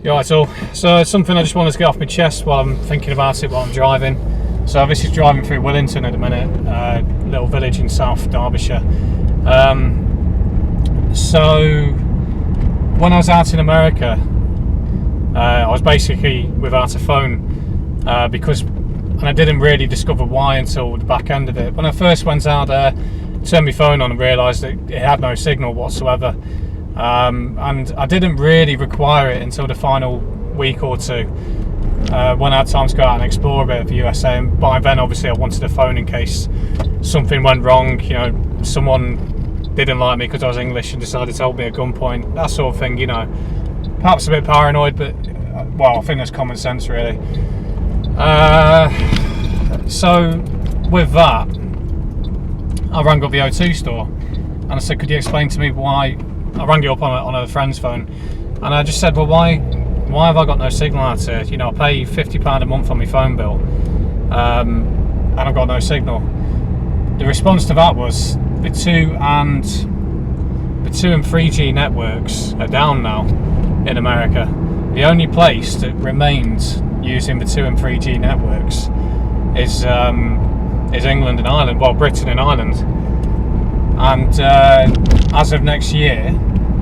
Yeah, right, so it's something I just wanted to get off my chest while I'm thinking about it while I'm driving. So this is driving through Willington at the minute, little village in South Derbyshire. So when I was out in America, I was basically without a phone and I didn't really discover why until the back end of it. When I first went out there, turned my phone on and realised that it had no signal whatsoever. And I didn't really require it until the final week or two when I had time to go out and explore a bit of the USA. And by then, obviously, I wanted a phone in case something went wrong. You know, someone didn't like me because I was English and decided to hold me at gunpoint, that sort of thing. You know, perhaps a bit paranoid, but well, I think that's common sense, really. So with that, I rang up the O2 store and I said, could you explain to me why? I rang it up on a friend's phone, and I just said, well, why have I got no signal out here? You know, I pay £50 a month on my phone bill, and I've got no signal. The response to that was the 2 and 3G networks are down now in America. The only place that remains using the 2 and 3G networks is England and Ireland, well, Britain and Ireland. And as of next year,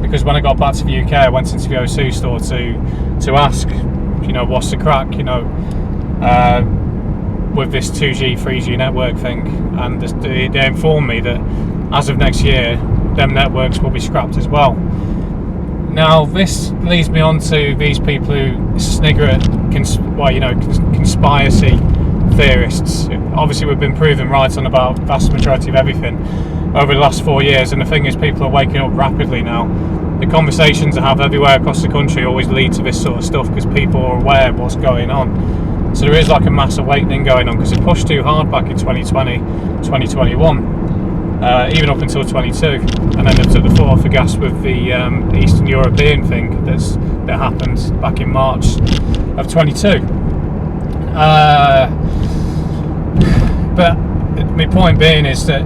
because when I got back to the UK, I went into the O2 store to ask, you know, what's the crack, you know, with this 2G, 3G network thing, and they informed me that as of next year, them networks will be scrapped as well. Now, this leads me on to these people who snigger at, conspiracy theorists. Obviously, we've been proven right on about vast majority of everything over the last 4 years, and the thing is, people are waking up rapidly now. The conversations I have everywhere across the country always lead to this sort of stuff because people are aware of what's going on. So there is like a mass awakening going on, because it pushed too hard back in 2020, 2021, even up until 22, and then they took the foot off the gas with the Eastern European thing that happened back in March of 22. But my point being is that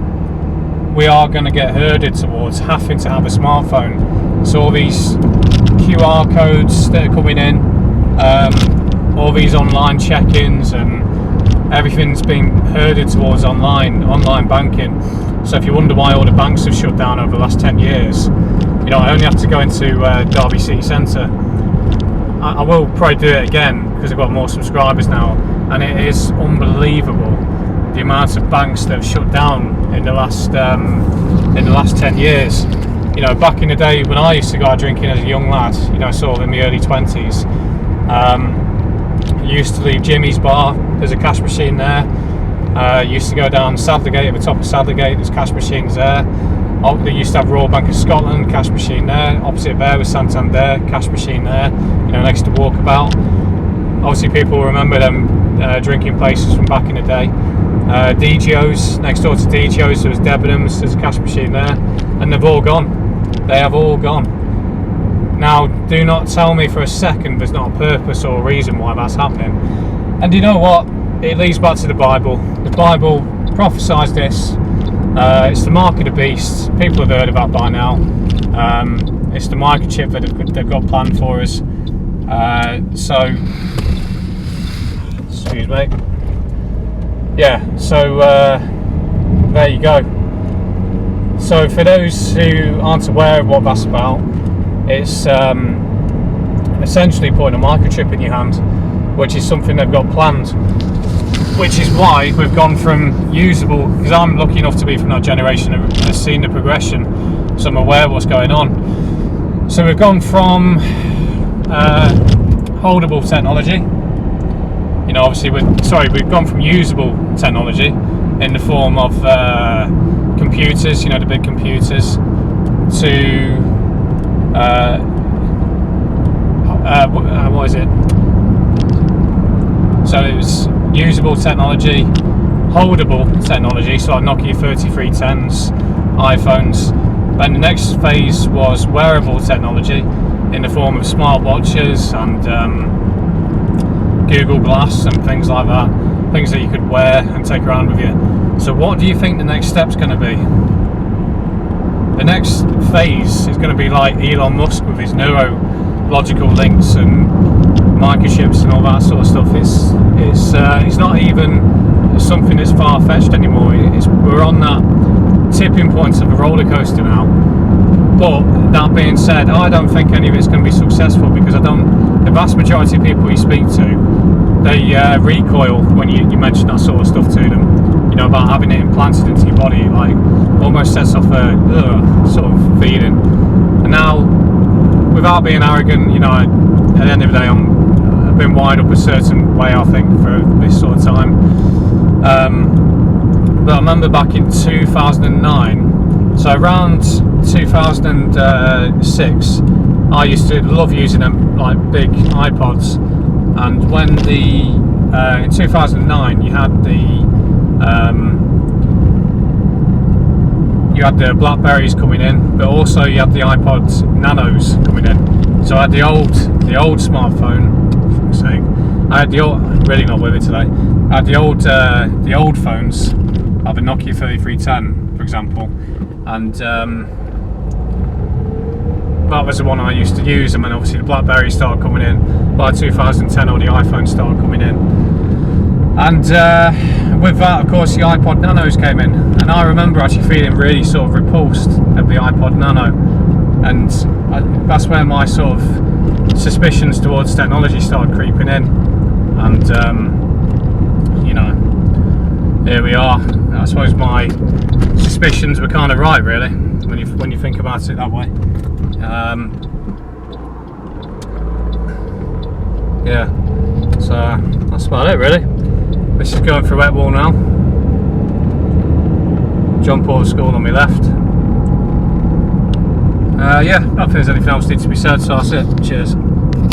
we are going to get herded towards having to have a smartphone. So all these QR codes that are coming in, all these online check-ins, and everything's being herded towards online banking. So if you wonder why all the banks have shut down over the last 10 years, you know, I only have to go into Derby City Centre. I will probably do it again because I've got more subscribers now, and it is unbelievable the amount of banks that have shut down in the last 10 years. You know, back in the day when I used to go out drinking as a young lad, you know, sort of in the early 20s, I used to leave Jimmy's bar, there's a cash machine there. Used to go down Sadlergate, at the top of Sadlergate, there's cash machines there. They used to have Royal Bank of Scotland, cash machine there. Opposite there was Santander, cash machine there, you know, next to Walkabout. Obviously people will remember them drinking places from back in the day. DGO's, next door to DGO's there was Debenhams, there's a cash machine there, and they've all gone. They have all gone. Now, do not tell me for a second there's not a purpose or a reason why that's happening. And you know what? It leads back to the Bible. The Bible prophesies this. It's the mark of the beast. People have heard about by now. It's the microchip that they've got planned for us. Excuse me. Yeah, so there you go. So for those who aren't aware of what that's about, it's essentially putting a microchip in your hand, which is something they've got planned, which is why we've gone from usable, because I'm lucky enough to be from that generation that has seen the progression, so I'm aware of what's going on. So we've gone from holdable technology, you know, obviously we've gone from usable technology in the form of computers, you know, the big computers, to what is it? So it was usable technology, holdable technology, so like Nokia 3310s, iPhones. Then the next phase was wearable technology in the form of smartwatches and Google Glass and things like that, things that you could wear and take around with you. So what do you think the next step's going to be? The next phase is going to be like Elon Musk with his neurological links and microchips and all that sort of stuff, it's not even something that's far-fetched anymore. We're on that tipping point of a roller coaster now. But that being said, I don't think any of it's going to be successful, because the vast majority of people you speak to, they recoil when you mention that sort of stuff to them. You know, about having it implanted into your body, like almost sets off a sort of feeling. And now, without being arrogant, you know, at the end of the day, I've been wired up a certain way, I think, for this sort of time. But I remember back in 2009, so around 2006, I used to love using them, like big iPods. And when in 2009 you had the Blackberries coming in, but also you had the iPod Nanos coming in. So I had the old smartphone, for fuck's sake. I had the old, really not with it today. I had the old phones, like the Nokia 3310, for example, and that was the one I used to use. And then obviously the Blackberries started coming in. By 2010, all the iPhones started coming in. And with that, of course, the iPod Nanos came in, and I remember actually feeling really sort of repulsed at the iPod Nano, and that's where my sort of suspicions towards technology started creeping in. And you know, here we are. I suppose my suspicions were kind of right, really, when you think about it that way. Yeah, so that's about it, really. This is going through Wetwall now. John Paul School on my left. Yeah, I don't think there's anything else needs to be said, so that's it. Cheers.